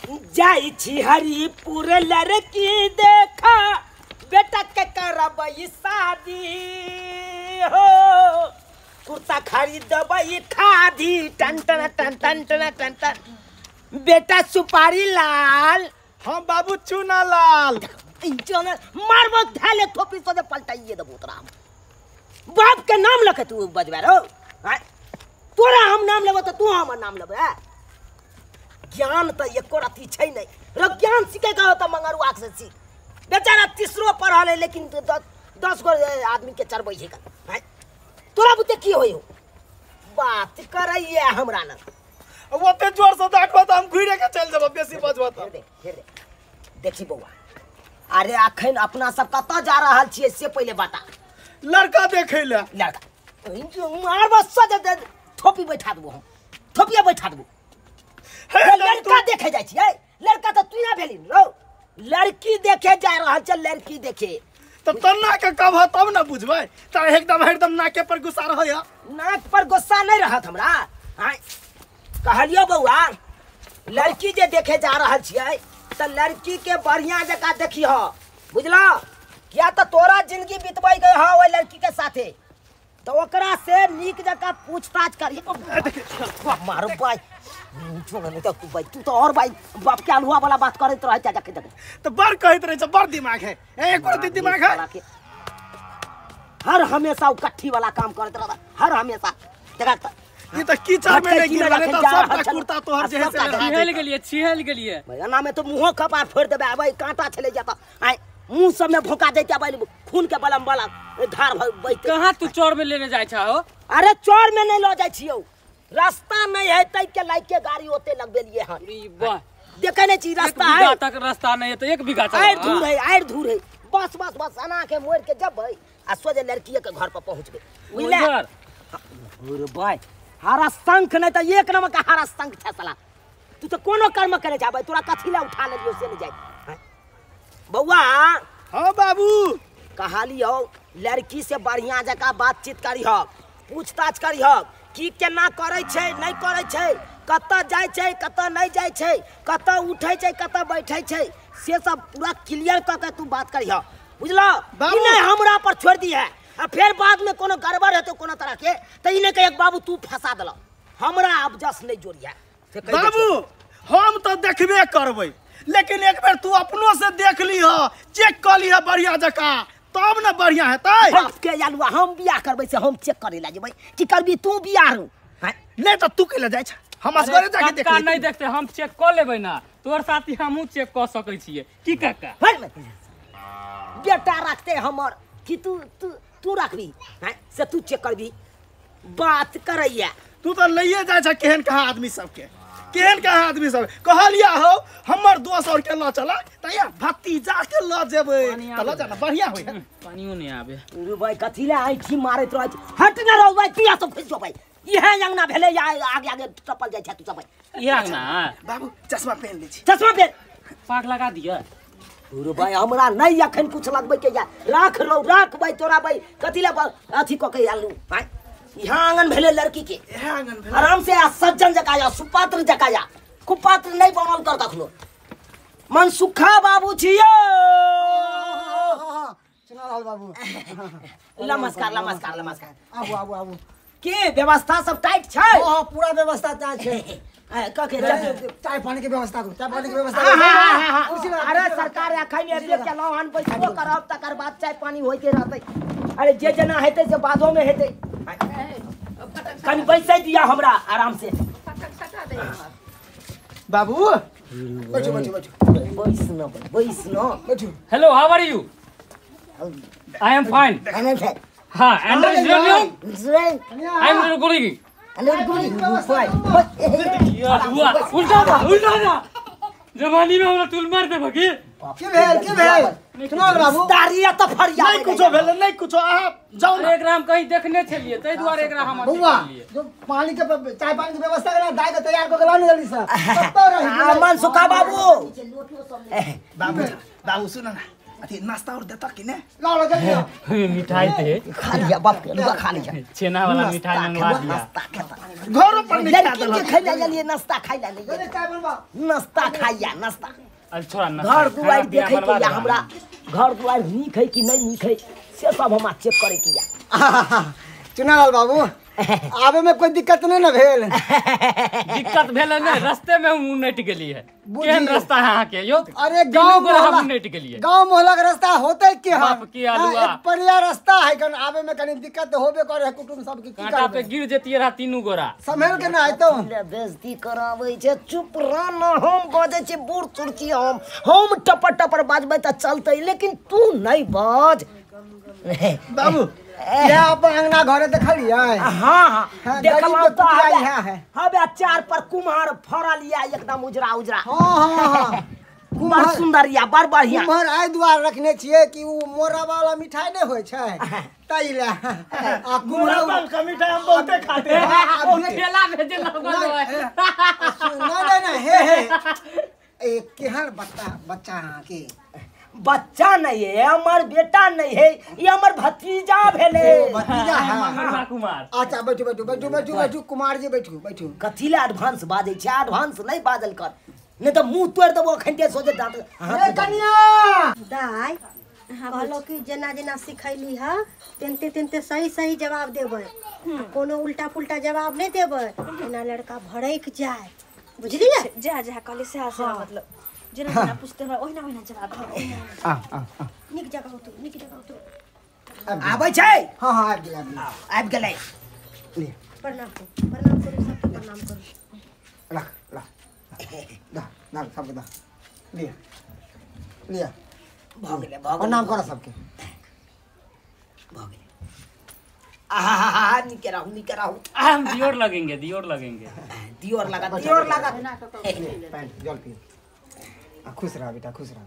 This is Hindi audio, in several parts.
जाई छी हरिपुर लड़की देखा बेटा के करबई शादी हो कुर्ता खरीदबई खादी टन टन टन टन टन टन टन बेटा सुपारी लाल हाँ बाबू चूना लाल मारबो धाले थोपी से पलटाइए देबो तोरा बाप के नाम लखे तू बजबे रो तोरा हम नाम लेबो तो तू हमर नाम लेबे ज्ञान तो एको रती छै नहीं रो ज्ञान सीखे का होता मंगरुआ से सीख बेचारा तीसरो पढ़ल है लेकिन 10 गो आदमी के चरबै छै का तोरा बुते की होय हो बात करैया हमरा न ओते जोर से देखबो त हम घुरे के चल जेबो बेसी बजबो त देखी बौआ अरे अखन अपना सब कत जा रहल छियै से पहले बता लड़का देखे ले लड़का मार बस से थोपी बैठा देबो हम थोपिया बैठा देबो लड़का देखे जाय छियै लड़का तो तू ना भेलिन रो लड़की देखे जा रहल छ लड़की देखे तो तना के कब हो तब ना बुझबै त एकदम नाके पर गुस्सा रहय नाक पर गुस्सा नहीं रहत हमरा हां कहलियो बौआ लड़की जे देखे जा रहल छियै त लड़की के बढ़िया जगह देखियो बुझलो क्या तो तोरा जिंदगी बितबै गए हो ओइ लड़की के साथे तो ओकरा से नीक जगह पूछताछ करियो मारो भाई नहीं तो तू तो और भाई बाप के अलुआ वाला बात करत रह जा जाके तो बड़ कहत रहे छ बड़ दिमाग है एक बार दिमाग है हर हमेशा उकट्ठी वाला काम करत रह हर हमेशा देखा ये तो कीचड़ में नहीं गिरले तो सब कुर्ता तोहर जे है छिहल गेलिए भैया में तो मुंह कपार फोड़ देबे भाई कांटा चले जाता आई मुंह सब में भोंका देते भाई खून के बलम वाला धार बैठ कहां तू चोर में लेने जाय छ हो अरे चोर में नहीं लो जाय छियो रास्ता नहीं है तई के लाइक के गाड़ी होते लगबेलिए हन वाह देखे नहीं छी रास्ता है तक रास्ता नहीं है तो 1 बीघा आड़ धूर है बस अना के मोड़ के जब भाई आ सोजे लड़की के घर पर पहुंचबे बुझले अरे भाई हरा शंख नहीं तो 1 नंबर का हरा शंख छ साला तू तो कोनो कर्म करे जाबे तोरा कथी ला उठा लेलियो से नहीं जाय बौआ हां बाबू कहालियो लड़की से बढ़िया जगह बातचीत करियो पूछताछ करियो की केना करे छै नहीं करे छै कत जाय छै कत नहीं जाय छै कत उठै छै कत बैठै छै से सब पूरा क्लियर क के तू बात करियो बुझलो ई नहीं हमरा पर छोड़ दी है आ फिर बाद में कोनो गड़बड़ हेतै कोनो तरह के त ई नहीं के एक बाबू तू फंसा देलो हमरा अब जस नहीं जोड़िया बाबू हम तो देखबे करबै लेकिन एक बार तू अपनो से देख लीह चेक कर लीह बढ़िया जका तब ना बढ़िया हेतै बाप के यालुआ हम बियाह करबै से हम चेक करे ला जेबै की करबी तू बियाह रू नहीं तो तू केला जाय छ हम असगरे जाके देख नहीं देखते हम चेक कर लेबै ना तोर साथी हमहू चेक कर सकै छियै की काका बेटा रखते हमर कि तू रखबी से तू चेक करबी बात करैया तू तो लइए जाय छ केहन कहा आदमी सबके केहन कहा आदमी सब कहलिया हो हमर दोस्त और के ल चला तया भतीजा के ल जेबै त ल जाना बढ़िया होय पानियो नहीं आबे रे भाई कथी ले आई छी मारत रह हट ना रहो भाई पिया तो फिर जो भाई इहे अंगना भेले या आगे टपल जाय छ तू सब भाई ये अंगना बाबू चश्मा पहन ले छी चश्मा पहन पाक लगा दिया रे भाई हमरा नहीं अखन कुछ लगबै के या राख भाई तोरा भाई कथी ले अथी क के आलू भाई यहाँ आंगन भेले लड़की के आंगन भेले आराम से सज्जन जकाया सुपात्र जकाया कुपात्र नहीं बनल कर कखनो मन सुखा बाबू छियो चुनालाल बाबू नमस्कार नमस्कार नमस्कार आबू के व्यवस्था सब टाइट छै हां पूरा व्यवस्था ता छै कके चाय पानी के व्यवस्था कुर्सी अरे सरकार अखन एबे केलौ हन बैठबो करब तकर बाद चाय पानी होइते रहतै अरे जे जना हेतै से बादो में हेतै कनी बैसै दिया हमरा आराम से बाबू बैठो बैस न hello how are you I am fine हां एंड आई एम गुड उल्टा जवानी में हमरा टूल मार दे भगी के भेल चुनाव बाबू दारिया तो फरिया नहीं कुछो भेल नहीं कुछो आ जाओ ना एकरा हम कहीं देखने छलिए तै दुआरे एकरा हम बउआ जो पानी के चाय पानी के व्यवस्था करा दाई के तैयार क के लानी जल्दी से कत्तो रही मन सुखा बाबू बाबू सुन ना अथी नाश्ता और देता कि नहीं? लाओ लो जल्दी आओ। मिठाई थे खा लिया बाप के लुआ खा लिया छेना वाला मिठाई मंगवा दिया नाश्ता खाता घरों पर नहीं खा लड़की के खाइला लिए नाश्ता खाइला जल्दी लिए चाय बनवाओ। नाश्ता खाइया नाश्ता अरे छोड़ा नाश्ता घर दुआर खाना पिना देखे बनवा के या दे हमरा घर दुआर नीक है कि नहीं नीक है से सब हम चेक करे के या चुनालाल बाबू आवे में कोई दिक्कत नहीं ना भेल। दिक्कत भेल ने रास्ते में हम उनट गेली है केहन रास्ता है अहाँ के यो अरे गांव तीनों गोरा हम मोहल्ला उनट गेली है गांव मोहल्ला के रास्ता होते के बाप हम की आलुआ। एक बढ़िया रास्ता है कन आवे में कनी दिक्कत होबे करे है कुटुंब सब की कांटा पे गिर जेतिए रहा तीनों गोरा संभल के ना आइतो। ले बेइज्जती कराबै छै चुप रह न हम बजे छी बूढ़ चुरची हम टपर टपर बाजबै त चलतै लेकिन तू नहीं बाज बाबू ये अपन अंगना घरे देखलिए। हाँ हाँ, हाँ देखल गली पे तो कुटिया यहाँ है। हबे चार पर कुम्हार फरल या एकदम उजरा उजरा हां हां हां बड़ कुम्हार सुंदर या बड़ बढ़िया कुम्हार आइ दुआर रखने छिए कि उ मोरा वाला मिठाई नहीं होय छै तैले आ मोरा कुम्हार बाल का मिठाई हम बहुते खाते हैं। ओ ठेला में जे लगल है नहीं नहीं हे ए केहन बच्चा अहाँ के बच्चा नहीं है हमार बेटा नहीं है ये हमार भतीजा भेले भतीजा है। मंगरुआ कुमार अच्छा बैठू बैठू बैठू बैठू बैठू कुमार जी बैठू बैठू। कथी ले एडवांस बाजै छै एडवांस नहीं बाजल कर नहीं तो मुंह तोड़ देबो खंते सोचे दांत ए कन्या दाई कहलो कि जेना जेना सिखैली है तेनते तेनते सही सही जवाब देबै कोनो उल्टा पुल्टा जवाब नहीं देबै एना लड़का भड़क जाए बुझलिए। जा जा कहले से मतलब जेना जेना पूछते हो ओहिना ओहिना जवाब दो निक जगह हो तू निक जगह हो तू आबै छै हां हां आबि गेल आबि गेलै प्रणाम करू सबके प्रणाम करू। रख दा ना सबके दा लिया लिया भ गेलै भ गेलै प्रणाम करो सबके। भ गेलै आहा निके रहू हम दियोर लगेंगे दियोर लगा पैंट जल पी खुश रह बेटा खुश रह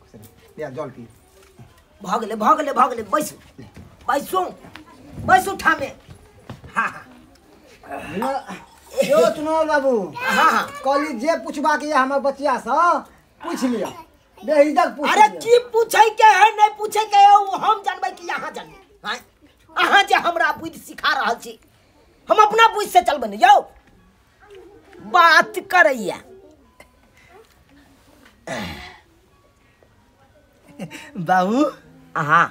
लिया जल पी। भ गेलै बैसू ठामे हाँ यो चुनाव बाबू हाँ कहली जे पूछबा के हमर बच्चिया से पूछ लिया बेहिदक पूछ अरे लिया। की पूछै के है नहीं पूछै के है वो हम जानबै कि यहाँ जानबै हैं अहाँ जे हमरा बुद्धि सिखा रहल छी हम अपना बुद्धि से चलबै ने यौ बात करैया बाबू हाँ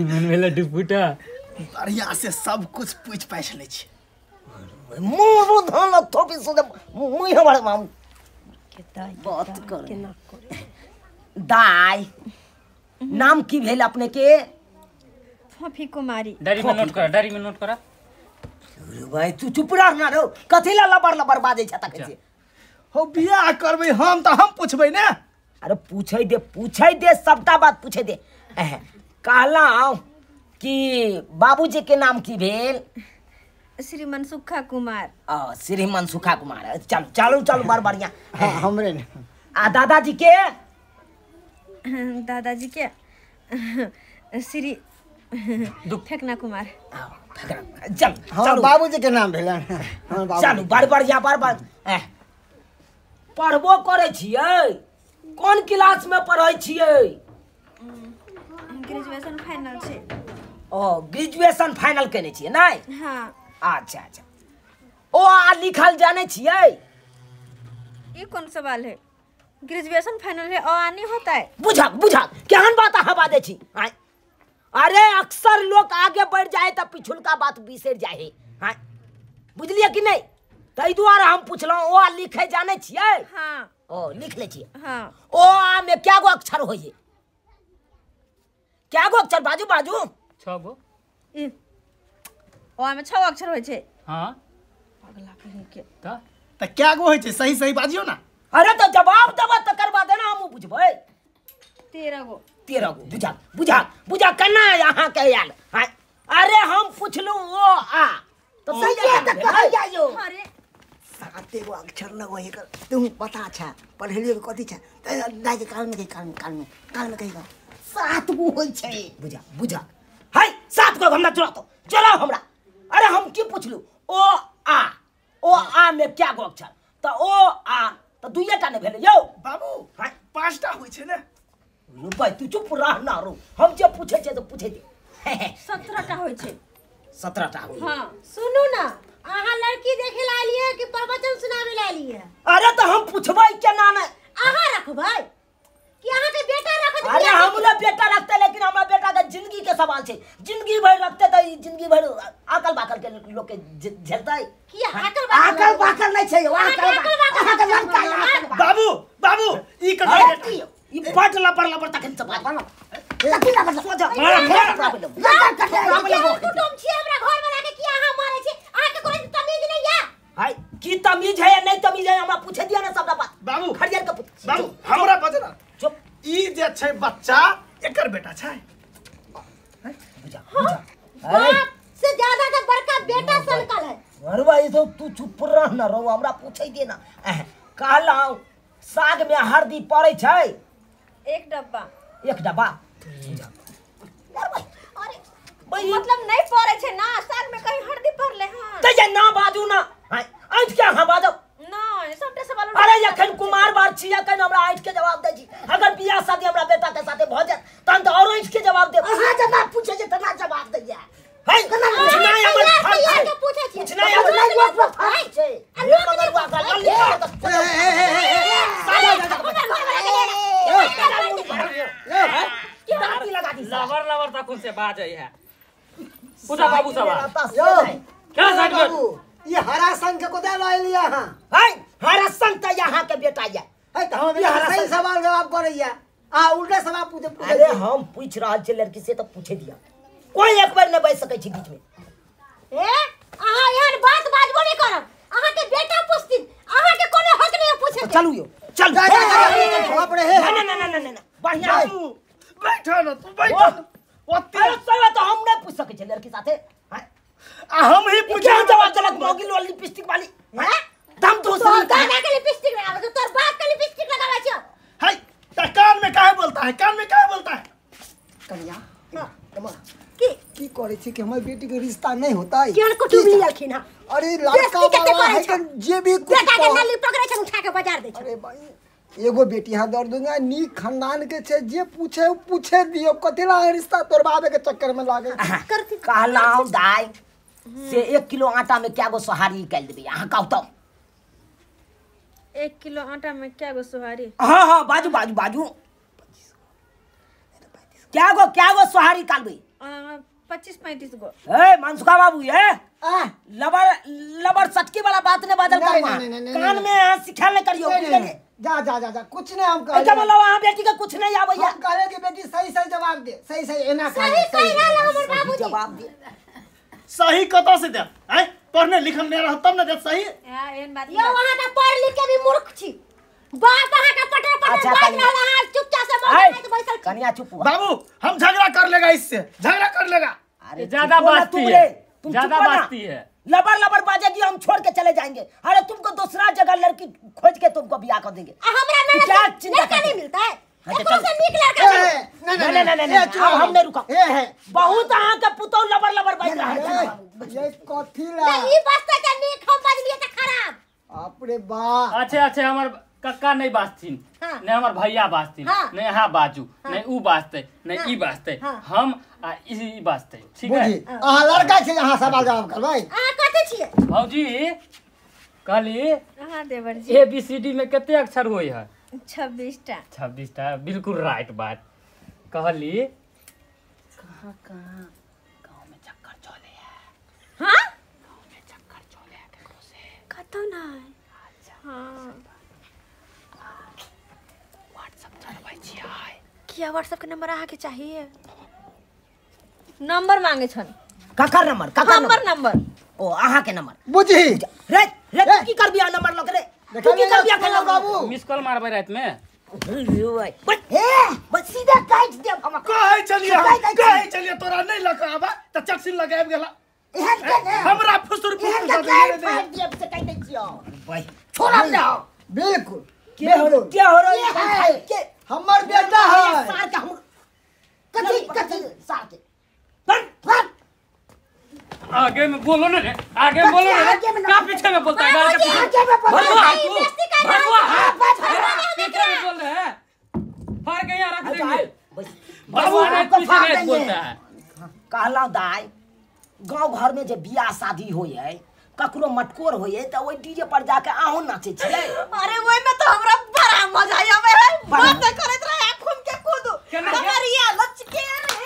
मन में लड्डू फूटा बढ़िया से सब कुछ पूछ पाछ ले छी। मुंह धन थोपी से मुंह हमर मामू बात कर दाई नाम की भेल अपने के फफी कुमारी डायरी में नोट करा भाई तू चुप रह ना रो कथी ला लबर बाजै छ तकै छै हो बियाह करबै हम तो हम पूछबै ने। अरे पूछै दे सबटा बात पूछै दे कहलौं कि बाबूजी के नाम की भेल श्रीमान सुखा कुमार श्रीमान सुखा कुमार चलू बड़ बढ़िया हाँ, हमरे ने आ दादाजी के दादाजी के श्री फेकना कुमार चल बाबूजी के नाम भेलन हमर बाबू चलू बड़ बढ़िया पढ़बो करै छियै कोन क्लास में पढ़ै छियै ग्रेजुएशन फाइनल छै ग्रेजुएशन फाइनल केने छियै नहीं हाँ अच्छा ओ आ लिखल जाने छियै ये कौन सवाल है ग्रेजुएशन फाइनल है और नहीं होता है बुझा केहन बात अहाँ बाजै छी आय अरे अक्सर लोग आगे बढ़ जाए तो पिछुलका बात बिसर जाए है बुझलिए कि नहीं तै दुआरे हम पूछलौं ओ आ लिखे जाने छियै हाँ ओ लिख ले छियै हाँ ओ आ में क्या गो अक्षर होइए क्या गो अक्षर बाजू 6 गो ओ में 6 अक्षर होय छै। हां पगला कहीं के त क्या गो होय छै सही बाजियो ना। अरे तो जवाब देबा तकर बाद ना हम बुझबै 13 गो बुझा केना यहाँ के आयल हैं अरे हम पूछलू ओ आ तो सही है त कह जाइयो अरे 7 गो अक्षर न होय कर तुम पता छ पढ़लिए कथि छ दाई के कान में कहिगा 7 गो होय छै बुझा है 7 गो हमरा चलो हमरा अरे हम की पूछलू ओ आ में क्या गो अक्षर तो ओ आ तो दुइये टा ने भेले यौ बाबू 5टा होय छै ने भाई तू चुप रह ना रो, हम जब पूछे छे तो पूछे दे। 17 टा होय छै। 17 टा हो। हाँ सुनू ना, अहाँ लड़की देखे ला लिए कि प्रवचन सुनावे ला लिए? अरे तो हम पूछबै क्या नाम है? अहाँ रखबै कि अहाँ के बेटा रखत? अरे हमरा बेटा रखते, लेकिन हमरा बेटा के जिंदगी के सवाल छे। जिंदगी भर रखते तो जिंदगी भर आकल बाकल के लोग के झेलतै। कि आकल बाकल नहीं छे, आकल बाकल। बाबू बाबू ई कथा बेटी ई बट लपर लपर तखन से बात बनो। तखन लपर सोजा प्रॉब्लम कुटुम छी हमरा घर में लाके कि अहाँ मारे छी? अहाँ के कोई तमीज नहीं है? हाय की तमीज है या नहीं तमीज है हमरा पूछे दिया ना सब बात। बाबू खड़ियर के पूछ। बाबू हमरा बजना चुप ई जे छै बच्चा एकर बेटा छै। बुझा बाप से ज्यादा तो बड़का बेटा सनकल है। अरे भाई तो तू चुप रह ना रो, हमरा पूछे दे ना। कहलाऊ साग में हल्दी पड़े छै? 1 डब्बा। 1 डब्बा। अरे भाई मतलब नहीं पड़े छै ना, साग में कहीं हल्दी पड़ले हां। ते जे ना बाजू ना, आज क्या हां बाजो नहीं सबटे सवाल। अरे यखन कुमार बार छिया कन हमरा आठ के जवाब दे जी। अगर बियाह शादी हमरा बेटा के साथे भ जात तन तो और आठ के जवाब दे। हां जवाब पूछे जे तना जवाब दे जा। है कना पूछना है हमर भैया के पूछे छी। पूछना है हमर फाइल छै। ये मगरवा का लल्ली दांती लगा दी। लवर लवर तक उनसे बात है। पूछा बाबू सवाल यो क्या साइड में? बाबू ये हरा संघ को दे लो लिया हां। है हरा संग त यहां के बेटा है। है तो हम सही सवाल जवाब करैया आ उल्टा सवाल पूछे। अरे हम पूछ रहा छे लड़की से तो पूछे दिया। कोई एक बार न बैठ सकै छी बीच में। ए अहाँ एहन बात बाजबो नहीं करब। अहाँ के बेटा पूछथिन, अहाँ के कोनो हक नहीं पूछे। चलू यो चल। बाप रे हे ना बढ़िया बैठा ना तू बैठा। ओते अरे सही तो हम नहीं पूछ सकै छे लड़की साथे। हम ही पूछे क्या जवाब देलक मोगिल वाली लिपस्टिक वाली? हैं दम तो दूसरी गाना के लिपस्टिक लगावे तो तोर बाप के लिपस्टिक लगावे छ। है त कान में काहे बोलता है? कान में काहे बोलता है? कन्या तमा की की करे छी कि हमर बेटी के रिश्ता नहीं होता है? केन कुटुम लियलखिन हां। अरे लड़का बाबा है कि जे भी कुछ बेटा के नली पकड़े छ उठा के बाजार दे छ। अरे भाई एगो बेटी हां दर दूंगा नी खानदान के छे जे पूछे पूछे दियो कतेला रिश्ता तोर बाबे के चक्कर में लागे करती कहलाऊ दाई से 1 किलो आटा में क्या गो सोहारी निकाल देबे? अहाँ कहू तो 1 किलो आटा में क्या गो सोहारी? हां बाजू बाजू बाजू। क्या गो सोहारी निकालबे? 25-35 गो। ए मनसुखा बाबू ये लबर सटकी वाला बात ने बाजल नहीं, करूंगा। नहीं, नहीं, नहीं, कान में हाथ सिखा ले करियो। जा जा जा जा कुछ नहीं हम क्या कह मतलब वहां बेटी का कुछ नहीं आबैया? हम कहे कि बेटी सही सही जवाब दे। सही सही एना सही सही रहल हमर बाबूजी। जवाब दे। सही कतो से दे? हैं पढ़ने लिखल नहीं रह तब न दे सही। एहन बात यो वहां त पढ़ लिख के भी मूर्ख छी। बाप अहाँ के पटर अच्छा, बात कन्या। रहल अहाँ चुपचाप से बैठ के बैठल छी। कन्या चुप हुआ। बाबू हम झगड़ा कर लेगा इससे, झगड़ा कर लेगा। अरे ज्यादा चुप हो ना बाजती तुम है, रे। तुम ज्यादा चुप हो ना। बाजती है। लबर लबर बाजेगी हम छोड़ के चले जाएंगे। अरे तुमको दूसरा जगह लड़की खोज के तुमको बियाह कर देंगे। हमरा में क्या चिंता लड़का करते नहीं मिलता है। अच्छा, एकरो चल। से नीक लड़का छै। नहीं अब हम नहीं रुका। है बहुत अहाँ के पुतौ लबर लबर बैठ रहा है। ये कथी ला नहीं बसता के नीक हम बजलिए त खराब। बाप रे बा अच्छे हमर कक्का नहीं बाजथिन, हाँ। नहीं हमर भैया बाजथिन, हाँ। नहीं यहाँ बाजू, नहीं ऊ बाजते, नहीं ई बाजते, हाँ। हम आ ई बाजते, ठीक है? बुझी अहाँ लड़का छै अहाँ सवाल जवाब करबै। अहाँ कथि छियै? भौजी कहली हां देवर जी। ABCD में कितने अक्षर होई है? 26 टा। 26 टा, बिल्कुल राइट बात कहली। कहाँ गांव में चक्कर चले है। हां गांव में चक्कर चले है केकरो से। कतो नहीं। हां व्हाट्सएप चलबै छियै। किया व्हाट्सएप के नंबर अहाँ के चाहिए? नंबर मांगे छन। ककर नंबर हमर नंबर। ओ अहाँ के नंबर बुझी रे रे की कर बिया नंबर लग रे। तू की कर बिया कर बाबू मिस कॉल मारबै रात में। बस सीधा काट दे हम। कहे चलिए तोरा नहीं लगा आबा त चक्सी लगाब गेला। हमरा फुसुर फुसुर दे भाई छोड़ा दे। बिल्कुल क्या हो रहा है? के हमर बेटा है। सार के हम कथि सार के फट आगे में बोलो ना रे, आगे में बोलो ना। क्या पीछे में बोलता है? गाल के पीछे भगवा तू, भगवा है। पीछे में बोल रहे हैं। फाड़ के यहाँ रख देंगे। बाबू रेत आपको पीछे फाड़ रेत देंगे। बोलता है। कहला दाई गांव घर में जे बियाह शादी होए ककरो मटकोर होए त ओइ डीजे पर जाके आहू नाचे छियै। अरे वही में तो हमरा बड़ा मजा आवे है। बात करत रहे घूम के कूद कमरिया लचके रे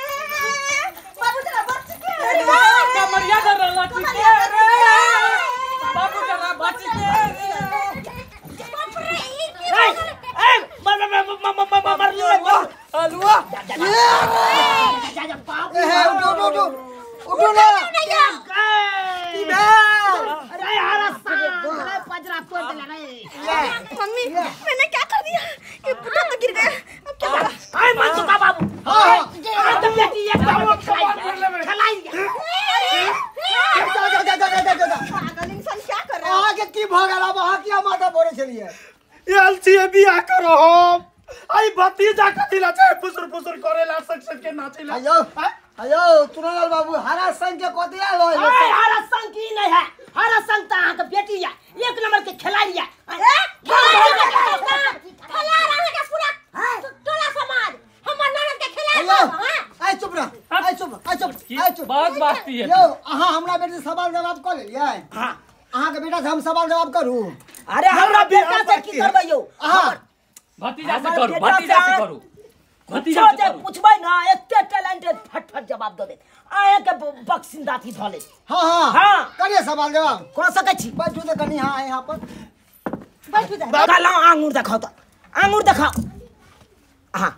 बाबू तेरा लचके रे कमरिया कर लचके रे बाबू तेरा लचके रे अलुआ उठो ना अरे अरे पजरा तोड़ दे रे। मम्मी मैंने क्या कर दिया ये बुढ़ा तो गिर गया अब क्या करा हाय मत चुका बाबू। हां तो बेटी एक बार खलाई पागल इंसान क्या कर रहा है आगे की भगला वहां क्या माथा बोले चलिए एलसी बिया करो हम आई भतीजा कथिला चाहे फुसुर फुसुर करेला सक के नाचेला। अयो अयो तुरलाल बाबू हरा संग के कोतिया लो हरा संग की नहीं है। हरा संग त अहाँ के बेटी है एक नंबर के खिलाड़ी है। खिला रहा है पूरा टोला समाज हमर ननद के खिला अयो आई चुप रह आई चुप बहुत बास्ती है। यो अहाँ हमरा बेटी से सवाल जवाब कर लेलिए। हां अहाँ के बेटा से हम सवाल जवाब करू। अरे हमरा बेटा से की करबै यौ। अहाँ भतीजा से करू भतीजा से करू भतीजा से करू पूछबै ना एते टैलेंटेड फट जवाब दे दे। आए के बक्सिंदा थी धले। हाँ हाँ। करिए सवाल जवाब कह सकै छी। बैठू तो कनी हाँ यहाँ पर बैठू जा। बाला आंगूर दिखाओ तो आंगूर दिखाओ। हां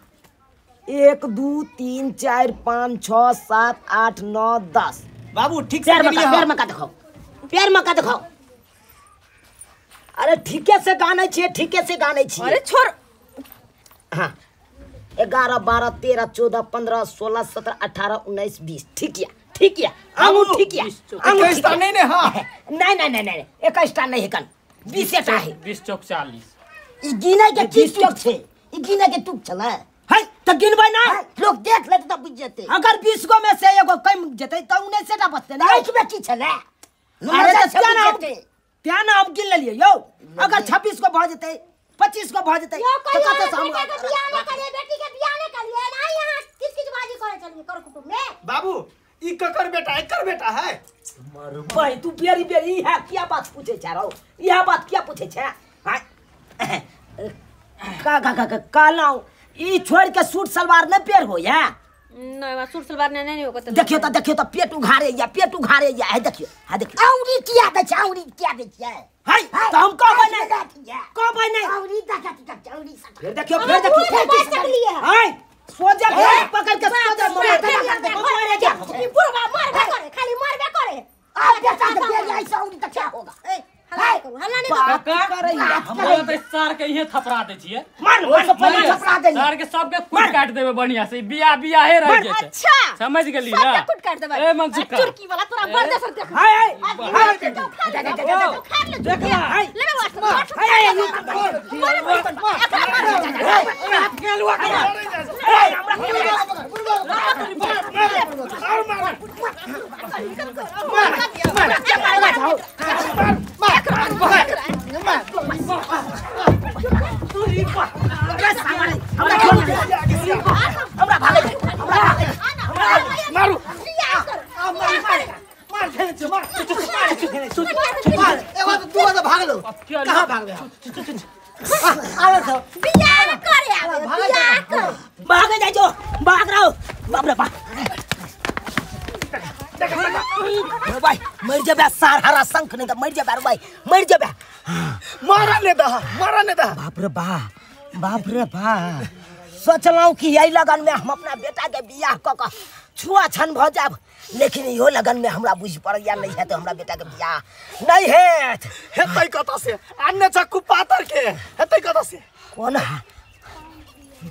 1 2 3 4 5 6 7 8 9 10 बाबू ठीक से पैर में का दिखाओ पैर में का दिखाओ। अरे ठीके से गाने छिए ठीके से गाने छिए। अरे छोड़ हाँ 11 12 13 14 15 16 17 18 19 20 ठीक है आंगूर ठीक है आंगूर ठीक है। नहीं हां नहीं 21 टा नहीं कन 20 टा है 20 चौक 40 ई गिने के की तुक छे ई गिने के तुक छले है त गिनबै ना लोग देख लेत त बुझ जेते। अगर 20 गो में से एगो कम जेते त 19 टा बचते ना एक में की छले। अरे त क्या नाम गिन लेलिए यौ। अगर 26 को भ जेते 25 को भ जेते तो कते से हम बियाह न करिए बेटी के बियाह न करिए ना यहां किस बाजी करे चलिए कर कुटुंब में। बाबू ई ककर बेटा एकर बेटा है। भाई तू बेरी बेरी है क्या बात पूछे चारो यह बात क्या पूछे छे। कालाऊ ई छोड़ के सूट सलवार न पेर हो या नहीं बा सूट सलवार नहीं होगा देखियो तो पेट उघारे या है देखियो हां देखियो औरी किया दे औरी क्या दे है तो हम कहबै नहीं औरी औरी फिर देखियो हां सोजा पकड़ के सोजा मारे क्या बुढ़वा मारबे करे खाली मारबे करे आ बेटा दे ऐसा औरी त क्या होगा हल्ला नहीं काका हमरा त सार के इहे थपरा दे छिए। मार से पहले थपरा दे सार के सबके कुट काट देबे बढ़िया से बियाह हे रह जेते। अच्छा समझ गेली ना कुट काट देबे ए मंगचिका चुरकी वाला तोरा बर्दे सर देख हाय देख हाय ले वाट मारू एगो तो तू तो भाग लो कहां भाग गया आवे तो बियाह करे आवे बियाह कर भाग जाई जो भाग रहो बाप रे बाप भाई मर जाबे सार हरा संख नहीं तो मर जाबे भाई मर जाबे मारा ने दा बाप रे बा सोचलौ कि यही लगन में हम अपना बेटा के बियाह क क छुआ छन भ जाब लेकिन इहो लगन में हमरा बुझ पड़िया नहीं है तो हमरा बेटा के बियाह नहीं है हेतै कता से अन्य चक्कू पातर के हेतै कता से कौन है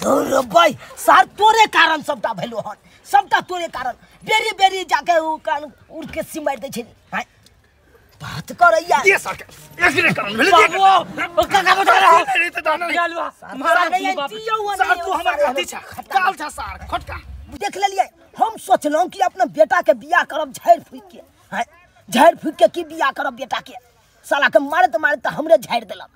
दौड़ भाई सार तोरे कारण सबटा भेलो हन सबटा तोरे कारण बेरी बेरी जाके उ कान उड़ के सिमर दे छै हां बात करैया ये सर एकरे कारण भेले बाबू काका बता रहा नहीं तो दाना चलवा मारा नहीं जियो सर तू हमर कथि छ काल छ सर खटका देख लेलिए हम सोचलौ कि अपना बेटा के बियाह करब झाड़ फूक के हां झाड़ फूक के की बियाह करब बेटा के साला के मारत मारत हमरे झाड़ देलक।